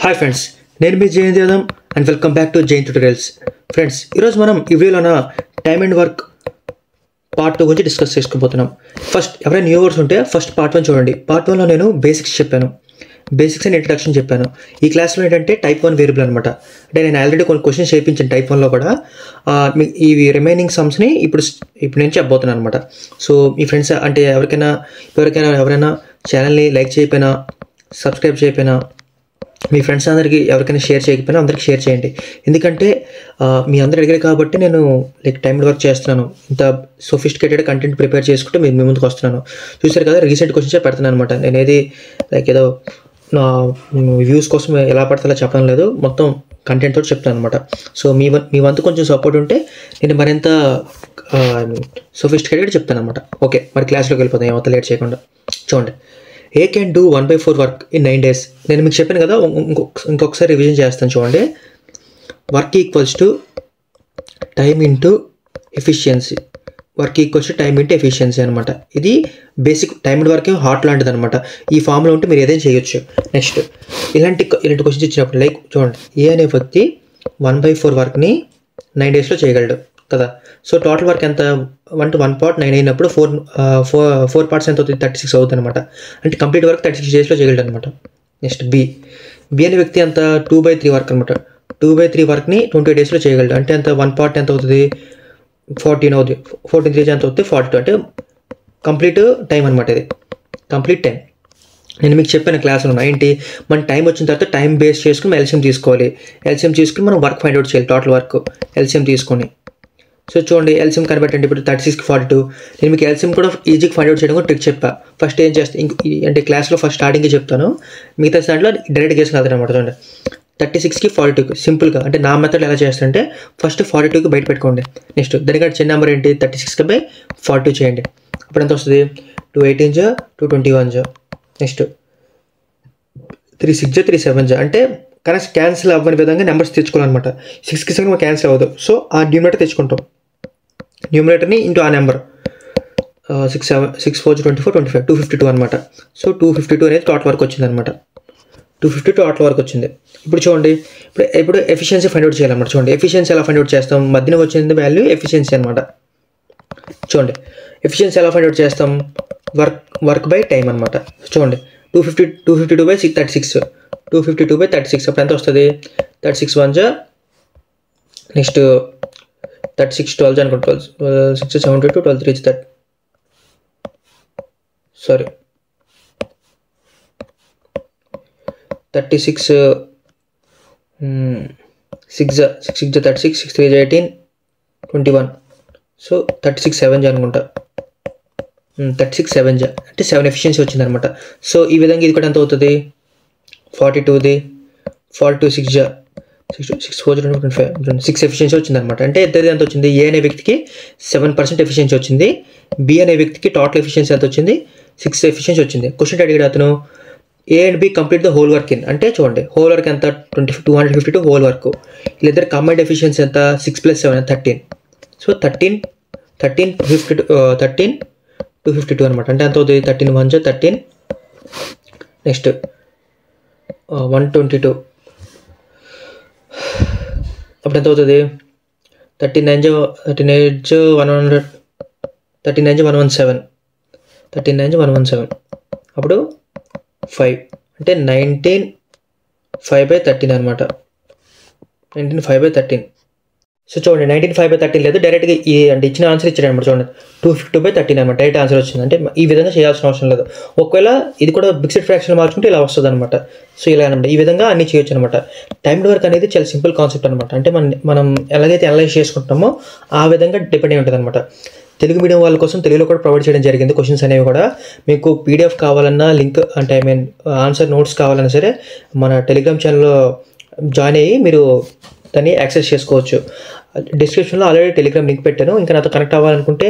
Hi friends, నేను మీ Jayanth Yadav and welcome back to Jain tutorials. Friends, ఈరోజు మనం ఈ వీడియోలో టైమ్ అండ్ వర్క్ పార్ట్ 2 గురించి డిస్కస్ చేసుకోబోతున్నాం. ఫస్ట్ ఎవరైనా న్యూ వర్డ్స్ ఉంటే ఫస్ట్ పార్ట్ 1 చూడండి. పార్ట్ 1లో నేను బేసిక్స్ చెప్పాను, బేసిక్స్ అండ్ ఇంట్రడక్షన్ చెప్పాను. ఈ క్లాస్లో ఏంటంటే టైప్ 1 వేరియబుల్ అనమాట. అంటే నేను ఆల్రెడీ కొన్ని క్వశ్చన్స్ చేయించాను టైప్ 1లో కూడా. ఈ రిమైనింగ్ సమ్స్ని ఇప్పుడు నేను చెప్పబోతున్నాను అనమాట. సో మీ ఫ్రెండ్స్ అంటే ఎవరైనా ఛానల్ని లైక్ చేయకపోయినా, సబ్స్క్రైబ్ చేయకపోయినా, మీ ఫ్రెండ్స్ అందరికీ ఎవరికైనా షేర్ చేయకపోయినా అందరికీ షేర్ చేయండి. ఎందుకంటే మీ అందరూ అడిగారు కాబట్టి నేను టైం వర్క్ చేస్తున్నాను. ఇంత సోఫిస్టికేటెడ్ కంటెంట్ ప్రిపేర్ చేసుకుంటే మీ ముందుకు వస్తున్నాను. చూసారు కదా, రీసెంట్ క్వశ్చన్సే పెడుతున్నాను అనమాట. నేను ఏది ఏదో నా వ్యూస్ కోసం ఎలా పడతాలో చెప్పడం లేదు, మొత్తం కంటెంట్ తోటి చెప్తాను అనమాట. సో మీ వంతు కొంచెం సపోర్ట్ ఉంటే నేను మరింత సోఫిస్టికేటెడ్ చెప్తాను అనమాట. ఓకే, మరి క్లాస్లోకి వెళ్ళిపోతాం ఏమంత లేట్ చేయకుండా. చూడండి, A can do 1/4 work in 9 days. నేను మీకు చెప్పాను కదా, ఇంకొకసారి రివిజన్ చేస్తాను. చూడండి, work equals to time into efficiency. Work equals to time into efficiency అనమాట. ఇది basic time and work heart లాంటిది అనమాట. ఈ ఫామ్లో ఉంటే మీరు ఏదైనా చేయొచ్చు. నెక్స్ట్ ఇలాంటి క్వశ్చన్స్ ఇచ్చినప్పుడు లైక్ చూడండి, ఏ అనే వ్యక్తి 1/4 వర్క్ని 9 daysలో చేయగలడు కదా. సో టోటల్ వర్క్ ఎంత 1 part 9 అయినప్పుడు 4 parts ఎంత అవుతుంది, 36 అవుతుంది అనమాట. అంటే కంప్లీట్ వర్క్ 36 daysలో చేయగలడు అనమాట. నెక్స్ట్ బి అనే వ్యక్తి అంత 2/3 వర్క్ అనమాట. 2/3 వర్క్ని 20 daysలో చేయగలడు. అంటే ఎంత 1 part ఎంత అవుతుంది, 14 అవుతుంది. 14 3 ఎంత అవుతుంది, 42. అంటే కంప్లీట్ టైం అనమాట. ఇది కంప్లీట్ టైం. నేను మీకు చెప్పాను క్లాస్లో ఏంటి, మన టైం వచ్చిన తర్వాత టైం బేస్ చేసుకుని ఎల్సిఎం తీసుకోవాలి. ఎల్సిఎం తీసుకుని మనం వర్క్ ఫైండ్ అవుట్ చేయాలి. టోటల్ వర్క్ ఎల్సిఎం తీసుకొని. సో చూడండి, ఎల్సిఎం కనిపెట్టండి. ఇప్పుడు 36కి 42. నేను మీకు ఎల్సిఎం కూడా ఈజీగా ఫైండ్ అవుట్ చేయడం కూడా ట్రిక్ చెప్పా. ఫస్ట్ ఏం చేస్తాను అంటే క్లాస్లో ఫస్ట్ స్టార్టింగ్గా చెప్తాను, మిగతా దాంట్లో డైరెక్ట్ కేసు కాదు అనమాట. చూడండి, 36కి 42 సింపుల్గా అంటే నా మెథడ్ ఎలా చేస్తానంటే ఫస్ట్ 42కి బయట పెట్టుకోండి. నెక్స్ట్ దానికంటే చిన్న నెంబర్ ఏంటి, 36/42 చేయండి. అప్పుడు ఎంత వస్తుంది, 2 18 2 21. నెక్స్ట్ 3 6 3 7. అంటే కనెక్ట్ క్యాన్సిల్ అవ్వని విధంగా నెంబర్స్ తెచ్చుకోవాలన్నమాట. 6కి 7 క్యాన్సిల్ అవ్వదు. సో ఆ న్యూమరేటర్ తెచ్చుకుంటాం. న్యూమరేటర్ని ఇంటూ ఆ నెంబర్ 6 4 24 25 252 అనమాట. సో 252 అనేది టోటల్ వర్క్ వచ్చింది అనమాట. 252 టోటల్ వర్క్ వచ్చింది. ఇప్పుడు చూడండి, ఇప్పుడు ఎఫిషియన్సీ ఫైండ్ అవుట్ చేయాలన్నమాట. చూడండి, ఎఫిషియన్సీ ఎలా ఫైండ్ అవుట్ చేస్తాం, మధ్యన వచ్చింది వాల్యూ ఎఫిషియన్సీ అనమాట. చూడండి, ఎఫిషియన్సీ ఎలా ఫైండ్ అవుట్ చేస్తాం, వర్క్ బై టైం అనమాట. చూడండి, 252/36 252/36. అప్పుడు ఎంత వస్తుంది, 36 1 నెక్స్ట్ 36 12 అనుకోండి. 12 6 72 12 3 30. సారీ 36 6 36 6 3 18 21. సో 36 7 అనుకుంటా. 36 7 అంటే 7 ఎఫిషియన్సీ వచ్చింది అనమాట. సో ఈ విధంగా ఇది కూడా ఎంత అవుతుంది, 42 42 6 4 25 6 ఎఫిషియన్సీ వచ్చింది అనమాట. అంటే ఇద్దరిది ఎంత వచ్చింది, ఏ అనే వ్యక్తికి 7% ఎఫిషియన్సీ వచ్చింది, బి అనే వ్యక్తికి టోటల్ ఎఫిషియన్సీ ఎంత వచ్చింది, 6 ఎఫిషియన్సీ వచ్చింది. క్వశ్చన్ అడిగాడు అతను, A and B complete the whole work in. అంటే చూడండి, హోల్ వర్క్ ఎంత 252 హోల్ వర్క్. వీళ్ళిద్దరు కంబైన్డ్ ఎఫిషియన్సీ ఎంత 6 + 7 13. సో 13 252 అనమాట. అంటే ఎంత అవుతుంది, 13 1 13. నెక్స్ట్ 122. అప్పుడు ఎంత అవుతుంది, 39 100 39 117 39 117. అప్పుడు 5 అంటే 19 5/13 అనమాట. 19 5/13. సో చూడండి, 19 5/13 లేదు, డైరెక్ట్గా అంటే ఇచ్చిన ఆన్సర్ ఇచ్చాడు అనమాట. చూడండి, 252/13 అనమాట. డైరెక్ట్ ఆన్సర్ వచ్చింది. అంటే ఈ విధంగా చేయాల్సిన అవసరం లేదు. ఒకవేళ ఇది కూడా మిక్స్డ్ ఫ్రాక్షన్ మార్చుకుంటే ఇలా వస్తుంది అనమాట. సో ఇలా అనమాట, ఈ విధంగా అన్ని చేయొచ్చు అనమాట. టైమ్డ్ వర్క్ అనేది చాలా సింపుల్ కాన్సెప్ట్ అనమాట. అంటే మనం ఎలాగైతే అనలైజ్ చేసుకుంటామో ఆ విధంగా డిపెండ్ అయి ఉంటుంది అనమాట. తెలుగు మీడియం వాళ్ళ కోసం తెలుగులో కూడా ప్రొవైడ్ చేయడం జరిగింది క్వశ్చన్స్ అనేవి కూడా. మీకు పీడిఎఫ్ కావాలన్నా, లింక్ అంటే ఆన్సర్ నోట్స్ కావాలన్నా సరే మన టెలిగ్రామ్ ఛానల్లో జాయిన్ అయ్యి మీరు దాన్ని యాక్సెస్ చేసుకోవచ్చు. డిస్క్రిప్షన్లో ఆల్రెడీ టెలిగ్రామ్ లింక్ పెట్టాను. ఇంకా నాతో కనెక్ట్ అవ్వాలనుకుంటే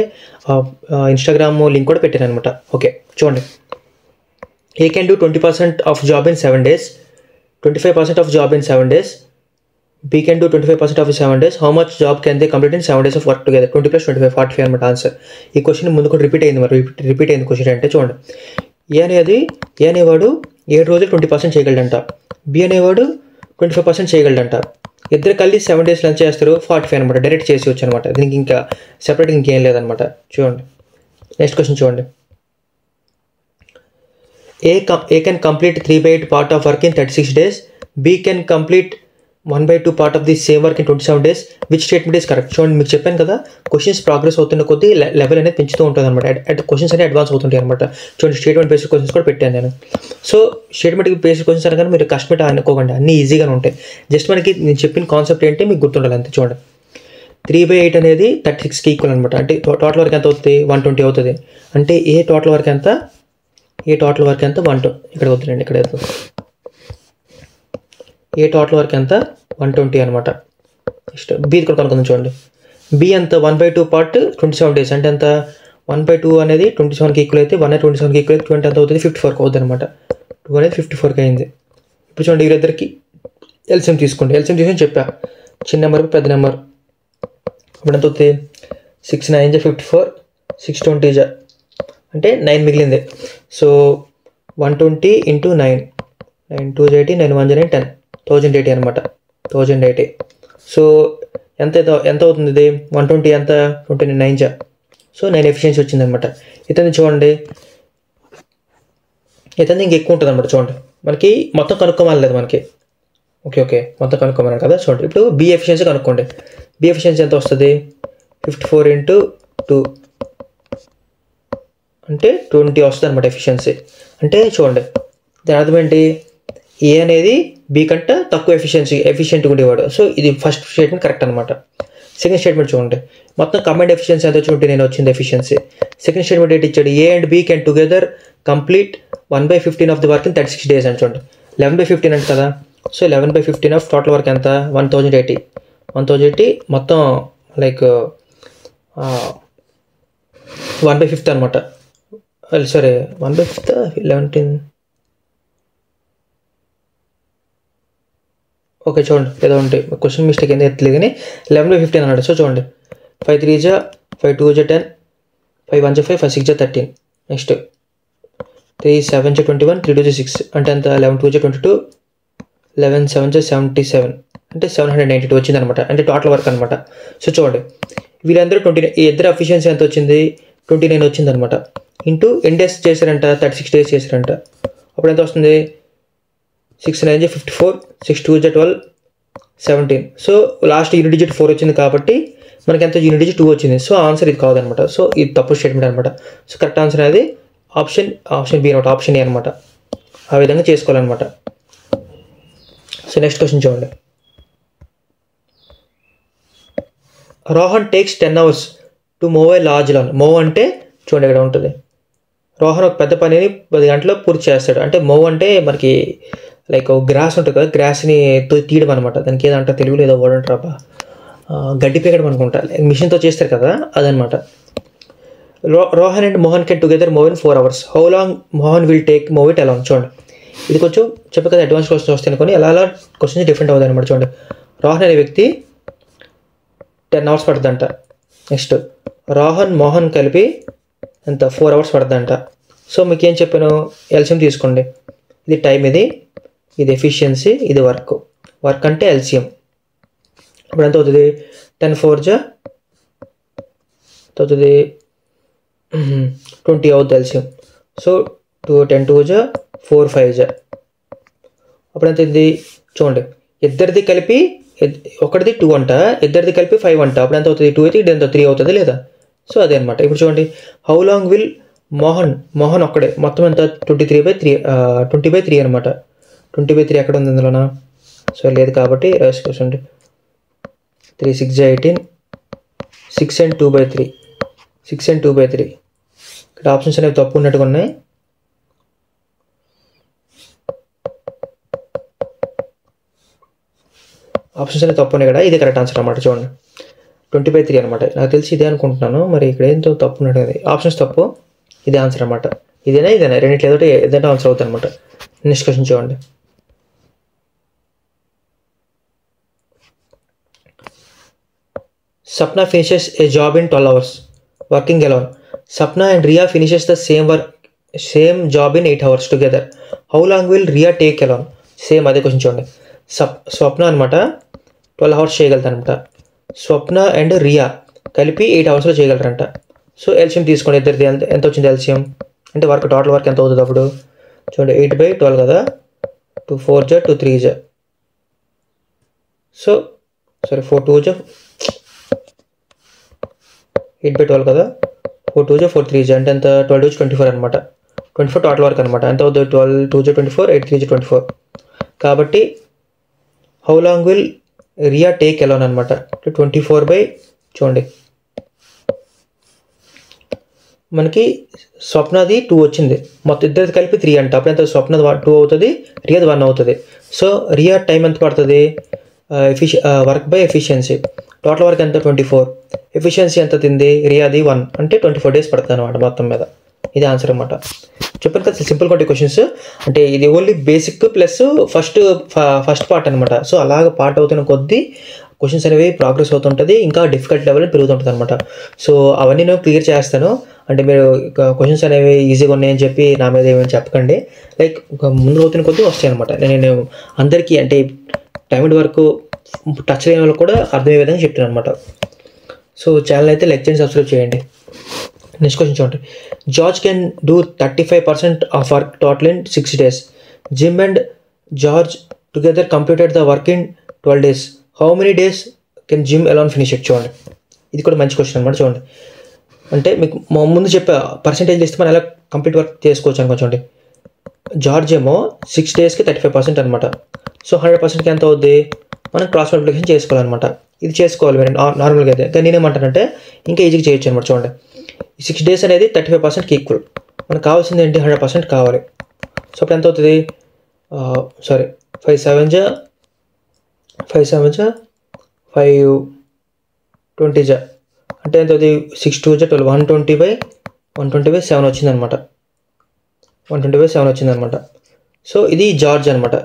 ఇన్స్టాగ్రామ్ లింక్ కూడా పెట్టాను అనమాట. ఓకే చూడండి, A can do 20% of job in 7 days, 25% of job in 7 days. B can do 25% of 7 days. How much job can they complete in 7 days of work together? 20 + 25 45 అనమాట answer. ఈ question ముందు కూడా repeat అయింది. మరి repeat అయింది question అంటే చూడండి, ఏ అనేవాడు 7 రోజులు 20% చేయగలడంట. బి అనేవాడు 25% చేయగలడంట. ఇద్దరు కలిసి 7 days లంచ్ చేస్తారు, 45 అనమాట. డైరెక్ట్ చేసేయచ్చు అనమాట. దీనికి ఇంకా సెపరేట్ ఇంకేం లేదనమాట. చూడండి నెక్స్ట్ క్వశ్చన్ చూడండి. A can complete 3/8 part of work in 36 days. B can complete 1/2 part of the same work in 27 days. Which statement is correct? చూడండి మీకు చెప్పాను కదా, క్వశ్చన్స్ ప్రోగ్రెస్ అవుతున్న కొద్దీ లెవెల్ అనేది పెంచుతూ ఉంటుంది అనమాట. క్వశ్చన్స్ అనేవి అడ్వాన్స్ అవుతుంటాయి అనమాట. చూడండి స్టేట్మెంట్ బేస్డ్ క్వశ్చన్స్ కూడా పెట్టాను నేను. సో స్టేట్మెంట్ బేస్డ్ క్వశ్చన్స్ అనగానే మీరు కష్టపడి అనుకోకండి, అన్నీ ఈజీగానే ఉంటాయి. జస్ట్ మనకి నేను చెప్పిన కాన్సెప్ట్ ఏంటి మీకు గుర్తుండాలి అంతే. చూడండి 3/8 అనేది 36కి ఈక్వల్ అనమాట. అంటే టోటల్ వర్క్ ఎంత అవుతుంది? 120 అవుతుంది. అంటే ఏ టోటల్ వర్క్ ఎంత? 120 ఇక్కడ వద్దులేండి, ఇక్కడ ఏ టోటల్ వర్క్ ఎంత? 120 అనమాట. నెక్స్ట్ బి కూడా కనుక్కుందాం. చూడండి బి ఎంత? 1/2 పార్ట్ 27 days. అంటే ఎంత? 1/2 అనేది 27కి ఈక్వల్ అయితే 1 27కి ఈక్వల్ అయితే 20 ఎంత అవుతుంది? 54 అవుతుంది అనమాట. 2 అనేది 54కి అయింది. ఇప్పుడు చూడండి వీళ్ళిద్దరికి ఎల్సిఎం తీసుకోండి. ఎల్సిఎం తీసుకొని చెప్పా, చిన్న నెంబర్ పెద్ద నెంబర్. ఇప్పుడు ఎంత అవుతుంది? 6 9 54, 6 20 అంటే 9 మిగిలింది. సో 120 into 9, 9 2 80, 9 1 10, 1080 అనమాట. 1080. సో ఎంత అవుతుంది ఇది? 120 ఎంత? 29 సో 9 ఎఫిషియన్సీ వచ్చింది అనమాట. ఇతను చూడండి, ఇతను ఇంక ఎక్కువ ఉంటుంది అనమాట. చూడండి మనకి మొత్తం కనుక్కోవాలి లేదు మనకి. ఓకే మొత్తం కనుక్కోమన్నారు కదా. చూడండి ఇప్పుడు బి ఎఫిషియన్సీ కనుక్కోండి. బి ఎఫిషియన్సీ ఎంత వస్తుంది? 54 into 2 అంటే 20 వస్తుంది అనమాట ఎఫిషియన్సీ. అంటే చూడండి దాని అర్థం ఏంటి? ఏ అనేది బి కంటే తక్కువ ఎఫిషియెంట్గా ఉండేవాడు. సో ఇది ఫస్ట్ స్టేట్మెంట్ కరెక్ట్ అనమాట. సెకండ్ స్టేట్మెంట్ చూడండి, మొత్తం కంబైన్డ్ ఎఫిషియన్సీ ఎంత చూడండి, నేను వచ్చింది ఎఫిషియన్సీ. సెకండ్ స్టేట్మెంట్ ఏంటి ఇచ్చాడు? A and B can together complete 1/15 of the work in 36 days అని చూడండి. 11/15 అంటే కదా. సో 11/15 ఆఫ్ టోటల్ వర్క్ ఎంత? 1080 మొత్తం లైక్ 1/5 అనమాట. సరే 1/5 11. ఓకే చూడండి ఏదో ఉంటాయి క్వశ్చన్ మిస్టేక్ ఏంది ఎత్తలేదు కానీ 11/15 అన్నాడు. సో చూడండి 5 3 5 2 10, 5 1 5, 5 6 13. నెక్స్ట్ 3 7 21, 3 2 6 అంటే ఎంత? 11 2 22, 11 7 77 అంటే 792 వచ్చింది అనమాట. అంటే టోటల్ వర్క్ అనమాట. సో చూడండి వీళ్ళందరూ 20, ఇద్దరు ఎఫిషియన్సీ ఎంత వచ్చింది? 29 వచ్చింది అనమాట. ఇంటూ ఎన్ని డేస్ చేశారంట? 36 days చేశారంట. అప్పుడు ఎంత వస్తుంది? 6 9 54, 6 2 12, 17. సో లాస్ట్ యూనిట్ డిజిట్ 4 వచ్చింది కాబట్టి మనకి ఎంత? యూనిట్ డిజిట్ 2 వచ్చింది. సో ఆన్సర్ ఇది కాదనమాట. సో ఇది తప్పు స్టేట్మెంట్ అనమాట. సో కరెక్ట్ ఆన్సర్ అనేది ఆప్షన్ బి అనమాట, ఆప్షన్ ఏ అనమాట. ఆ విధంగా చేసుకోవాలన్నమాట. సో నెక్స్ట్ క్వశ్చన్ చూడండి. Rohan takes 10 hours to move a large lawn. Move అంటే చూడండి ఇక్కడ ఉంటుంది. రోహన్ ఒక పెద్ద పనిని 10 గంటల్లో పూర్తి చేస్తాడు. అంటే మూవ్ అంటే మనకి లైక్ గ్రాస్ ఉంటుంది కదా, గ్రాస్ని తీయడం అనమాట. దానికి ఏదంటే తెలుగులో ఏదో వర్డ్ అంటారా, గడ్డి పీకడం అనుకుంటా, మిషన్తో చేస్తారు కదా అదనమాట. Rohan and Mohan can together move in 4 hours. How long Mohan will take move it along. చూడండి ఇది కొంచెం చెప్పే కదా అడ్వాన్స్ క్వశ్చన్స్ వస్తాయి అనుకోని అలా క్వశ్చన్స్ డిఫరెంట్ అవుతుంది అనమాట. చూడండి రోహన్ అనే వ్యక్తి 10 hours పడుతుందంట. నెక్స్ట్ రోహన్ మోహన్ కలిపి ఎంత? 4 hours పడుతుందంట. సో మీకు ఏం చెప్పాను? ఎల్సిఎం తీసుకోండి. ఇది టైం, ఇది ఎఫిషియన్సీ, ఇది వర్క్ అంటే ఎల్సిఎం. ఇప్పుడు ఎంత అవుతుంది? 10 4 అవుతుంది 20 అవుతుంది ఎల్సిఎం. సో 10 2 4 5 అప్పుడు ఎంత అయింది? చూడండి ఇద్దరిది కలిపి ఒకటిది 2 అంట, ఇద్దరిది కలిపి 5 అంట. అప్పుడు ఎంత అవుతుంది? 2 అయితే ఇది ఎంత? 3 అవుతుంది లేదా? సో అదే అనమాట. ఇప్పుడు చూడండి హౌ లాంగ్ విల్ మోహన్ ఒక్కడే మొత్తం ఎంత? 20/3 అనమాట. 20/3 ఎక్కడ ఉంది ఇందులోనా? సో లేదు కాబట్టి రాసుకోండి. 3 6 18, 6 and 2/3, 6 and 2/3. ఇక్కడ ఆప్షన్స్ అనేవి తప్పు ఉన్నట్టుగా ఉన్నాయి. ఆప్షన్స్ అనేవి తప్పు ఉన్నాయి కదా, ఇది కరెక్ట్ ఆన్సర్ అనమాట. చూడండి 20/3 అనమాట. నాకు తెలిసి ఇదే అనుకుంటున్నాను, మరి ఇక్కడ ఏంటో తప్పు ఉన్నట్టు కదా. ఆప్షన్స్ తప్పు, ఇదే ఆన్సర్ అనమాట. ఇదేనా రెండిట్లో ఏదంటే ఆన్సర్ అవుతుంది అనమాట. నెక్స్ట్ క్వశ్చన్ చూడండి. Sapna finishes a job in 12 hours working alone. Sapna and Riya finishes the same work same job in 8 hours together. How long will Riya take alone? Same అదే క్వశ్చన్ చూడండి. స్వప్న అనమాట 12 hours చేయగలుగుతారంట. స్వప్న అండ్ రియా కలిపి 8 hours చేయగలరంట. So LCM తీసుకోండి ఇద్దరిది. ఎంత వచ్చింది ఎల్సిఎం అంటే వర్క్ టోటల్ వర్క్ ఎంత అవుతుంది అప్పుడు చూడండి. 8/12 కదా, 2 4 2 3. సో సారీ 4 2 8/12 కదా, 4 2 4 3 అంటే ఎంత 12 24 అనమాట. 24 టోటల్ వర్క్ అనమాట. ఎంత అవుతుంది 12 2 24 8 3 24. కాబట్టి how long will Riya take alone అనమాట. 24 చూడండి మనకి స్వప్నది 2 వచ్చింది, మొత్తం ఇద్దరిది కలిపి 3 అంట. అప్పుడు ఎంత స్వప్నది 2 అవుతుంది, రియాది 1 అవుతుంది. సో రియా టైం ఎంత పడుతుంది work by efficiency. Total work ఎంత 24, ఎఫిషియన్సీ ఎంత తింది రియాది 1 అంటే 24 days పడుతుంది అనమాట మొత్తం మీద. ఇది ఆన్సర్ అనమాట. చెప్పాను కదా సింపుల్ కొంటే క్వశ్చన్స్ అంటే ఇది only basic plus first part అనమాట. సో అలాగ పార్ట్ అవుతున్న కొద్దీ క్వశ్చన్స్ అనేవి ప్రోగ్రెస్ అవుతుంటుంది, ఇంకా డిఫికల్ట్ లెవెల్ పెరుగుతుంటుంది అనమాట. సో అవన్నీ నేను క్లియర్ చేస్తాను. అంటే మీరు క్వశ్చన్స్ అనేవి ఈజీగా ఉన్నాయని చెప్పి నా మీద ఏమైనా చెప్పకండి. లైక్ ముందు అవుతున్న కొద్దీ వస్తాయి అనమాట. నేను అందరికీ అంటే టైం వరకు టచ్ లేని వాళ్ళకి కూడా అర్థమయ్యే విధంగా చెప్తాను అనమాట. సో ఛానల్ అయితే లైక్ చేయండి, సబ్స్క్రైబ్ చేయండి. నెక్స్ట్ క్వశ్చన్ చూడండి. George can do 35% of work total in 6 days. Gym and George together completed the work in 12 days. How many days can gym alone finish it? చూడండి ఇది కూడా మంచి question అనమాట. చూడండి అంటే మీకు ముందు చెప్పే పర్సెంటేజ్ ఇస్తే మనం ఎలా కంప్లీట్ వర్క్ చేసుకోవచ్చు అనుకో. చూడండి జార్జ్ ఏమో 6 daysకి 35% అనమాట. సో 100%కి ఎంత అవుద్ది మనం క్రాస్ మల్టిప్లికేషన్ చేసుకోవాలన్నమాట. ఇది చేసుకోవాలి మీరు నార్మల్గా అయితే. కానీ నేనేమంటానంటే ఇంకా ఈజీగా చేయొచ్చు అనమాట. చూడండి 6 days అనేది 35%కి ఈక్వల్. మనకు కావాల్సింది ఏంటి 100% కావాలి. సో అప్పుడు ఎంత అవుతుంది 5 7 520 అంటే ఎంత అవుతుంది 6 2 12 120/7 వచ్చిందనమాట. 120/7 వచ్చిందనమాట. సో ఇది జార్జ్ అనమాట.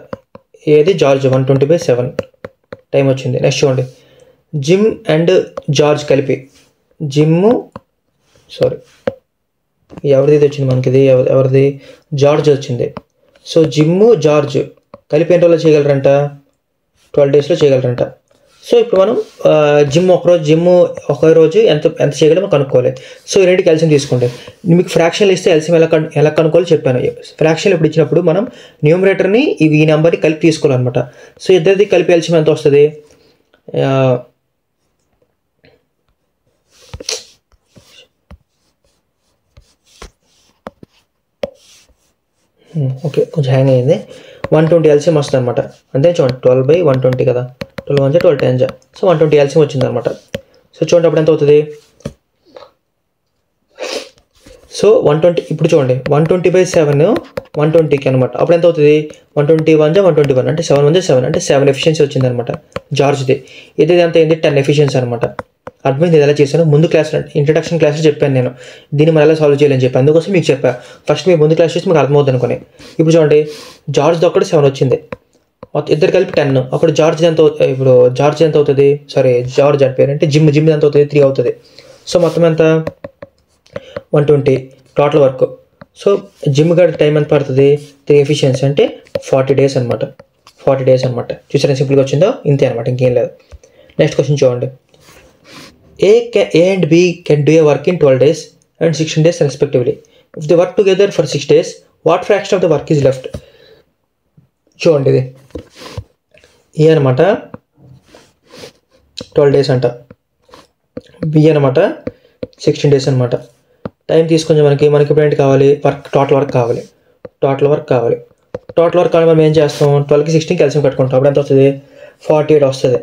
ఏది జార్జ్ 120/7 టైం వచ్చింది. నెక్స్ట్ చూడండి జిమ్ అండ్ జార్జ్ కలిపి ఎవరిది వచ్చింది మనకి, ఇది ఎవరిది జార్జ్ వచ్చింది. సో జిమ్ జార్జ్ కలిపి ఎన్ని రోజుల్లో చేయగలరంట 12 daysలో చేయగలరంట. సో ఇప్పుడు మనం జిమ్ ఒక రోజు ఎంత చేయగలమో కనుక్కోవాలి. సో ఈ రెండుకి ఎల్సిఎం తీసుకోండి. మీకు ఫ్రాక్షన్లు ఇస్తే ఎల్సిఎం ఎలా కనుక్కోవాలో చెప్పాను. ఫ్రాక్షన్ ఇప్పుడు ఇచ్చినప్పుడు మనం న్యూమరేటర్ని ఈ నెంబర్ని కలిపి తీసుకోవాలన్నమాట. సో ఇద్దరిది కలిపి ఎల్సిఎం ఎంత వస్తుంది ఓకే కొంచెం హ్యాంగ్ అయింది. 120 ఎల్సిఎం వస్తుంది అనమాట. అంతే చూడండి 12/120 కదా, 12 1 12 10. సో 120 ఎల్సిఎం వచ్చిందనమాట. సో చూడండి అప్పుడు ఎంత అవుతుంది సో 120. ఇప్పుడు చూడండి 120/7 120కి అనమాట. అప్పుడు ఎంత అవుతుంది 121 121 అంటే 7 1 7 అంటే 7 ఎఫిషియన్సీ వచ్చిందనమాట జార్జ్ది. ఇది ఎంత అయింది 10 ఎఫిషియన్సీ అనమాట. అర్థమైంది ఎలా చేశాను. ముందు క్లాస్ ఇంట్రడక్షన్ క్లాస్ చెప్పాను నేను దీన్ని మనం ఎలా సాల్వ్ చేయాలని చెప్పి, అందుకోసం మీకు చెప్పా. ఫస్ట్ మీరు ముందు క్లాస్ చూసి మీకు అర్థమవుతుంది అనుకుని. ఇప్పుడు చూడండి జార్జ్ ఒక్కటి 7 వచ్చింది, మొత్తం ఇద్దరు కలిపి 10. అప్పుడు జార్జ్ ఎంత అవుతుంది జార్జ్ అని పేరు అంటే జిమ్ ఎంత అవుతుంది 3 అవుతుంది. సో మొత్తం ఎంత 120 టోటల్ వర్క్. సో జిమ్ గడి టైం ఎంత పడుతుంది 3 ఎఫిషియన్సీ అంటే 40 days అనమాట. 40 days అనమాట. చూసారా సింపుల్గా వచ్చిందో, ఇంతే అనమాట, ఇంకేం లేదు. నెక్స్ట్ క్వశ్చన్ చూడండి. A and B can do a work in 12 days and 16 days respectively. If they work together for 6 days, what fraction of the work is left? చూడండి ఇది ఏ అనమాట 12 days అంట, బి అనమాట 16 days అనమాట. టైం తీసుకొని మనకి ఇప్పుడు ఏంటి కావాలి టోటల్ వర్క్ కావాలి. మనం ఏం చేస్తాం 12కి 16కి ఎల్సిఎం కట్టుకుంటాం. అప్పుడు ఎంత వస్తుంది 48 వస్తుంది.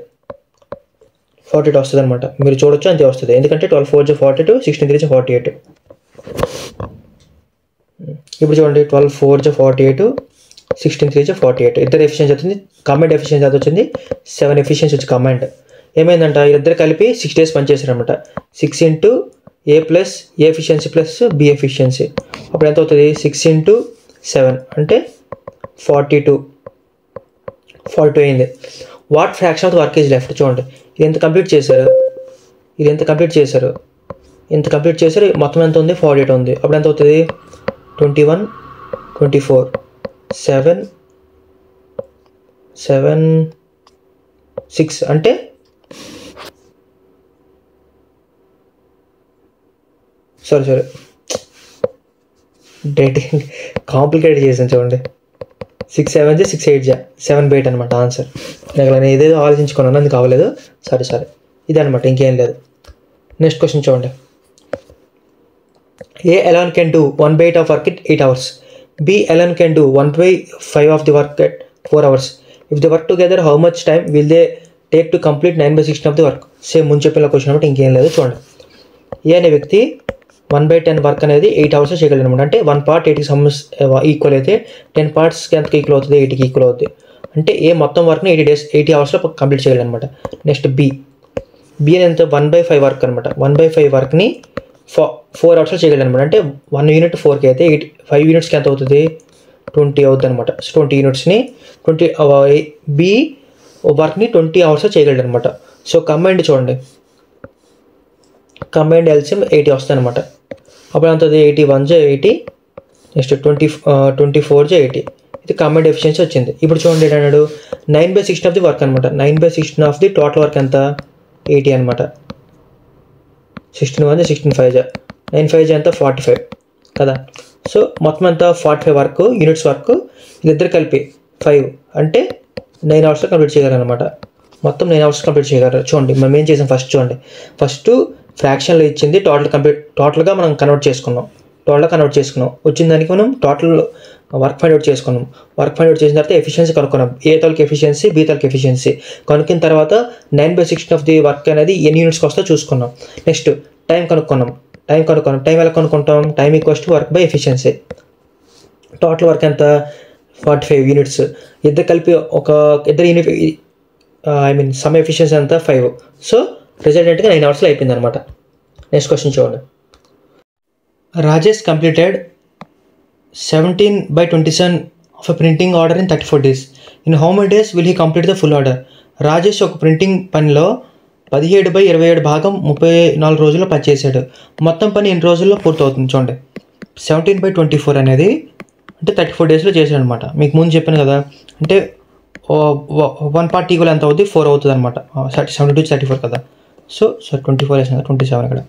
48 వస్తుంది అనమాట. మీరు చూడొచ్చు అంతే వస్తుంది, ఎందుకంటే 12 4 42 16 3 48. ఇప్పుడు చూడండి 12 4 48 16 3 48. ఇద్దరు ఎఫిషియన్సీ వచ్చింది, కమాండ్ ఎఫిషియన్సీ అది వచ్చింది 7 ఎఫిషియన్సీ వచ్చి కమాండ్. ఏమైందంట ఇద్దరు కలిపి 6 days పనిచేశారనమాట. 6 into A plus A efficiency plus B efficiency. అప్పుడు ఎంత అవుతుంది 6 into 7 అంటే 42 అయింది. What fraction of the work is left? చూడండి ఇది ఎంత కంప్లీట్ చేశారు, మొత్తం ఎంత ఉంది 48 ఉంది. అప్పుడు ఎంత అవుతుంది 21, 24, 7, 6 అంటే సారీ డేటింగ్ కాంప్లికేట్ చేసాను చూడండి. 6 7 6 8 7 బై 8 అనమాట ఆన్సర్. నేను ఏదేదో ఆలోచించుకున్నాను, అది కావలేదు. సరే ఇది అనమాట, ఇంకేం లేదు. నెక్స్ట్ క్వశ్చన్ చూడండి. A alone can do 1/8 of work at 8 hours. B alone can do 1/5 of the work at 4 hours. If they work together, how much time will they take to complete 9/16 of the work? Same ముందు చెప్పిన question అనమాట, ఇంకేం లేదు. చూడండి, ఏ అనే వ్యక్తి 1/10 work అనేది 8 అవర్స్లో చేయగలరు అనమాట. అంటే 1 part 8కి ఈక్వల్ అయితే 10 partsకి ఎంతకి ఈక్వల్ అవుతుంది? 8కి ఈక్వల్ అవుతుంది. అంటే ఏ మొత్తం వర్క్ని 80 అవర్స్లో కంప్లీట్ చేయగలరు అనమాట. నెక్స్ట్ బి అనేది ఎంత? 1/5 వర్క్ అనమాట. 1/5 వర్క్ని 4 అవర్స్లో చేయగలరు అనమాట. అంటే 1 యూనిట్ 4కి అయితే 5 యూనిట్స్కి ఎంత అవుతుంది? 20 అవుతుంది అనమాట. సో 20 యూనిట్స్ని బి వర్క్ని 20 అవర్స్లో చేయగలరు అనమాట. సో కంబైండ్ చూడండి, కంబైండ్ ఎల్సిఎం 80 వస్తుంది అనమాట. అప్పుడు ఎంత అవుతుంది? 81 × 80, నెక్స్ట్ 24 × 80. ఇది కంబైండ్ ఎఫిషియన్సీ వచ్చింది. ఇప్పుడు చూడండి ఏంటన్నాడు? 9/16 ఆఫ్ ది వర్క్ అనమాట. 9/16 ఆఫ్ ది టోటల్ వర్క్ ఎంత? 80 అనమాట. 16 1 16 5 9 5 ఎంత? 45 కదా. సో మొత్తం ఎంత? 45 వర్క్ యూనిట్స్ వర్క్ వీళ్ళిద్దరు కలిపి 5 అంటే 9 అవర్స్లో కంప్లీట్ చేయగలరు అనమాట. మొత్తం 9 అవర్స్ కంప్లీట్ చేయగలరు. చూడండి మనం ఏం చేసాం ఫస్ట్ చూడండి. ఫస్ట్ ఫ్రాక్షన్లో ఇచ్చింది టోటల్గా మనం కన్వర్ట్ చేసుకున్నాం. వచ్చిన దానికి మనం టోటల్ వర్క్ ఫైండ్ అవుట్ చేసుకున్నాం. వర్క్ ఫైండ్ అవుట్ చేసిన తర్వాత ఎఫిషియన్సీ కనుక్కున్నాం. ఏ తాలూకు ఎఫిషియన్సీ, బి తాలూకు ఎఫిషియన్సీ కనుక్కున్న తర్వాత 9/16 ఆఫ్ ది వర్క్ అనేది ఎన్ని యూనిట్స్కి వస్తుందో చూసుకున్నాం. నెక్స్ట్ టైం కనుక్కున్నాం. టైం ఎలా కనుక్కుంటాం? Time equals to work by efficiency. Total work ఎంత? 45 యూనిట్స్. ఇద్దరు కలిపి ఇద్దరు యూనిట్ సమ్ ఎఫిషియన్సీ ఎంత? 5. సో రిజల్టెంట్గా 9 అవర్స్లో అయిపోయింది అనమాట. నెక్స్ట్ క్వశ్చన్ చూడండి. Rajesh completed 17/27 of a printing order in 34 days. In how many days will he complete the full order? Rajesh ఒక ప్రింటింగ్ పనిలో 17/27 భాగం 34 రోజుల్లో పనిచేశాడు. మొత్తం పని ఎన్ని రోజుల్లో పూర్తవుతుంది? చూడండి, 17/24 అనేది అంటే 34 డేస్లో చేశాడు అనమాట. మీకు ముందు చెప్పాను కదా, అంటే 1 part ఈక్వల్ ఎంత అవుతుంది? 4 అవుతుంది అనమాట. 72 34 కదా. సో 24 వేసాను కదా, 27 ఇక్కడ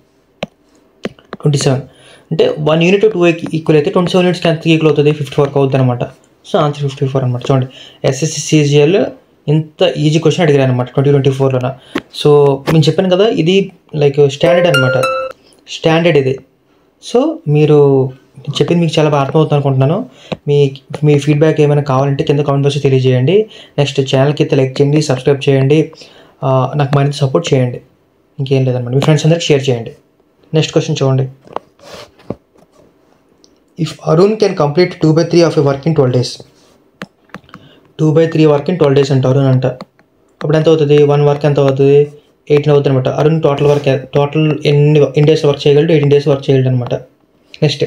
27 అంటే 1 యూనిట్ 2 ఈక్వల్ అయితే 27 యూనిట్స్కి ఎంత ఈక్వల్ అవుతుంది? 54 అవుతుంది అనమాట. సో ఆన్సర్ 54 అనమాట. చూడండి, SSC CGL ఇంత ఈజీ క్వశ్చన్ అడిగారు అనమాట 2024లోన. సో నేను చెప్పాను కదా, ఇది లైక్ స్టాండర్డ్ అనమాట. స్టాండర్డ్ ఇది. సో మీరు చెప్పింది మీకు చాలా బాగా అర్థమవుతుంది అనుకుంటున్నాను. మీ ఫీడ్బ్యాక్ ఏమైనా కావాలంటే కింద కామెంట్ బాక్స్లో తెలియజేయండి. నెక్స్ట్ ఛానల్కి అయితే లైక్ చేయండి, సబ్స్క్రైబ్ చేయండి, నాకు మరింత సపోర్ట్ చేయండి. ఇంకేం లేదన్నమాట. మీ ఫ్రెండ్స్ అందరికి షేర్ చేయండి. నెక్స్ట్ క్వశ్చన్ చూడండి. If Arun can complete 2/3 of a work in 12 days. 2/3 work in 12 days అంట అరుణ్ అంట. అప్పుడు ఎంత అవుతుంది? 1 వర్క్ ఎంత అవుతుంది? 18 అవుతుంది అనమాట. అరుణ్ టోటల్ ఎన్ని డేస్ వర్క్ చేయగలడు? 18 days వర్క్ చేయగలడు అనమాట. Next,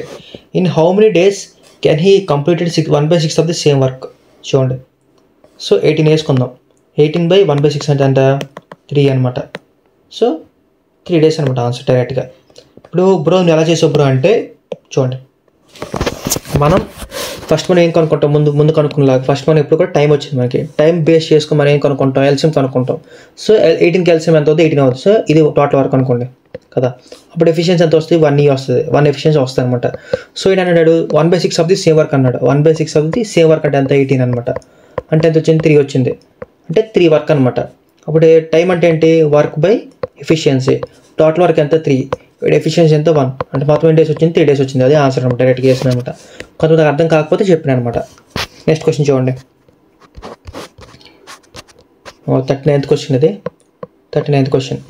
in how many days can he completed 1/6 of the same work? చూడండి, సో 18 వేసుకుందాం. 18/1/6 అంటే ఎంత? 3 అనమాట. సో 3 days అనమాట ఆన్సర్ డైరెక్ట్గా. ఇప్పుడు బ్రో నువ్వు ఎలా చేసావు బ్రో అంటే, చూడండి మనం ఏం కనుక్కుంటాం? ముందు కనుక్కునేలాగా ఫస్ట్ మనం ఎప్పుడు కూడా టైం వచ్చింది మనకి. టైం బేస్ చేసుకుని మనం ఏం కనుక్కుంటాం? ఎల్సిఎం కనుక్కుంటాం. సో 18కి ఎల్సిఎం ఎంత అవుతుంది? 18 అవుతుంది. సో ఇది టోటల్ వర్క్ అనుకోండి కదా. అప్పుడు ఎఫిషియన్సీ ఎంత వస్తుంది? 1 వస్తుంది. 1 ఎఫిషియన్సీ వస్తుంది అనమాట. సో ఇది అన్నాడు 1/6 ఆఫ్ ది సేమ్ వర్క్ అన్నాడు. 1/6 ఆఫ్ ది సేమ్ వర్క్ అంటే ఎంత? 18 అనమాట. అంటే ఎంత వచ్చింది? 3 వచ్చింది. అంటే 3 వర్క్ అనమాట. అప్పుడు టైం అంటే ఏంటి? Work by efficiency. Total work ఎంత? 3. ఎఫిషియన్సీ ఎంత? 1. అంటే మొత్తం ఎన్ని డేస్ వచ్చింది? 3 days వచ్చింది. అదే ఆన్సర్ అనమాట. డైరెక్ట్గా చేసిన అనమాట. కొంతమంది అర్థం కాకపోతే చెప్పిన అనమాట. నెక్స్ట్ క్వశ్చన్ చూడండి. 39th క్వశ్చన్ ఇది. 39th క్వశ్చన్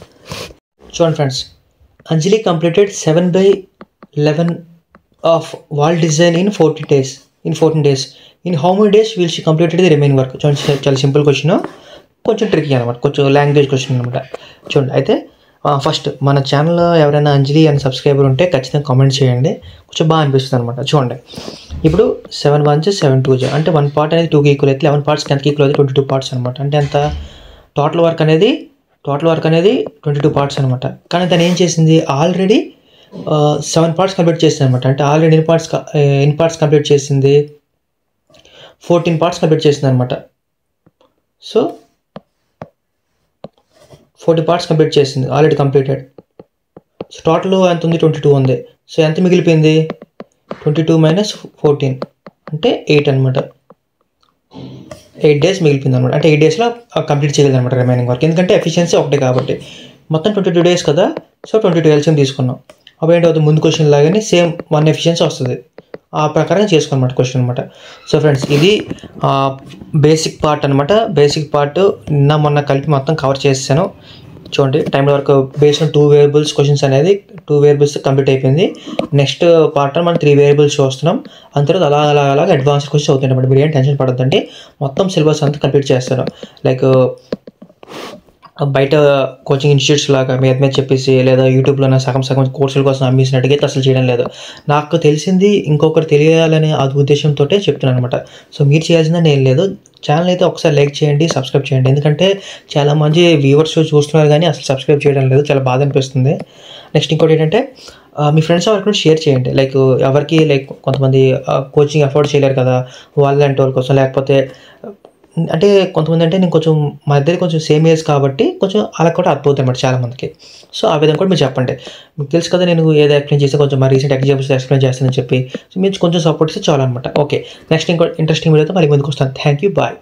చూడండి friends. Anjali completed 7/11 of wall design in 14 days. In how many days will she completed the remaining work? చూడండి, చాలా సింపుల్ క్వశ్చన్, కొంచెం ట్రికీ అనమాట, కొంచెం లాంగ్వేజ్ క్వశ్చన్ అనమాట. చూడండి, అయితే ఫస్ట్ మన ఛానల్లో ఎవరైనా అంజలి అని సబ్స్క్రైబర్ ఉంటే ఖచ్చితంగా కామెంట్ చేయండి. కొంచెం బాగా అనిపిస్తుంది అనమాట. చూడండి, ఇప్పుడు 7 1 7 2 అంటే 1 part అనేది 2కి ఈక్వల్ అయితే 11 parts ఎంతకి ఈక్వల్ అయితే 22 parts అనమాట. అంటే ఎంత? టోటల్ వర్క్ అనేది 22 parts అనమాట. కానీ తను ఏం చేసింది? ఆల్రెడీ 7 పార్ట్స్ కంప్లీట్ చేసింది అనమాట. అంటే ఆల్రెడీ ఎన్ని పార్ట్స్ కంప్లీట్ చేసింది, 14 పార్ట్స్ కంప్లీట్ చేసింది అనమాట. సో 40 పార్ట్స్ కంప్లీట్ చేసింది, ఆల్రెడీ కంప్లీటెడ్. సో టోటల్ ఎంత ఉంది, 22 ఉంది. సో ఎంత మిగిలిపోయింది, 22 - 14 అంటే 8 అనమాట. 8 days మిగిలిపోయింది అనమాట. అంటే 8 daysలో కంప్లీట్ చేయగలదు అనమాట రిమైనింగ్ వర్క్. ఎందుకంటే ఎఫిషియన్సీ ఒకటే కాబట్టి. మొత్తం 22 days కదా, సో 22 LCM తీసుకున్నాం. అప్పుడు ఏంటి అవుతుంది, ముందు క్వశ్చన్ లాగానే సేమ్ 1 ఎఫిషియన్సీ వస్తుంది. ఆ ప్రకారంగా చేసుకోనమాట క్వశ్చన్ అనమాట. సో ఫ్రెండ్స్, ఇది బేసిక్ పార్ట్ అనమాట. బేసిక్ పార్ట్ నిన్న మొన్న కలిపి మొత్తం కవర్ చేసాను. చూడండి, టైంలో వరకు బేస్డ్ ఆన్ 2 వేరియబుల్స్ క్వశ్చన్స్ అనేది 2 వేరియబుల్స్ కంప్లీట్ అయిపోయింది. నెక్స్ట్ పార్ట్లో మనం 3 వేరియబుల్స్ చూస్తున్నాం. అంత తర్వాత అలాగ అడ్వాన్స్డ్ క్వశ్చన్స్ అవుతుంది అనమాట. మీరు ఏం టెన్షన్ పడొద్దండి, మొత్తం సిలబస్ అంతా కంప్లీట్ చేస్తాను. లైక్ బయట కోచింగ్ ఇన్స్టిట్యూట్స్ లాగా మీద చెప్పేసి, లేదా యూట్యూబ్లో సగం కోర్సుల కోసం అమ్మేసినట్టుగా అసలు చేయడం లేదు. నాకు తెలిసింది ఇంకొకరు తెలియాలనే అది ఉద్దేశంతో చెప్తున్నాను అనమాట. సో మీరు చేయాల్సిందని ఏం లేదు. ఛానల్ అయితే ఒకసారి లైక్ చేయండి, సబ్స్క్రైబ్ చేయండి. ఎందుకంటే చాలామంది వ్యూవర్స్ చూస్తున్నారు కానీ అసలు సబ్స్క్రైబ్ చేయడం లేదు, చాలా బాధ అనిపిస్తుంది. నెక్స్ట్ ఇంకోటి ఏంటంటే, మీ ఫ్రెండ్స్ ఎవరికి కూడా షేర్ చేయండి. లైక్ ఎవరికి కొంతమంది కోచింగ్ అఫోర్డ్ చేయలేరు కదా, వాళ్ళంటి వాళ్ళ కోసం. లేకపోతే అంటే కొంతమంది అంటే నేను కొంచెం మా ఇద్దరు కొంచెం సేమ్ ఏజ్ కాబట్టి కొంచెం అలా కూడా అర్థమవుతుంది అనమాట చాలామందికి. సో ఆ విధంగా కూడా మీరు చెప్పండి. మీకు తెలుసు కదా, నేను ఏదో ఎక్స్ప్లెయిన్ చేస్తే కొంచెం మా రీసెంట్ ఎగ్జాంపుల్స్ ఎక్స్ప్లెయిన్ చేస్తానని చెప్పి. సో మీరు కొంచెం సపోర్ట్ ఇస్తే చాలన్నమాట. ఓకే, నెక్స్ట్ ఇంకో ఇంట్రెస్టింగ్ వీడియోతో మళ్ళీ ముందుకు వస్తాను. Thank you, bye.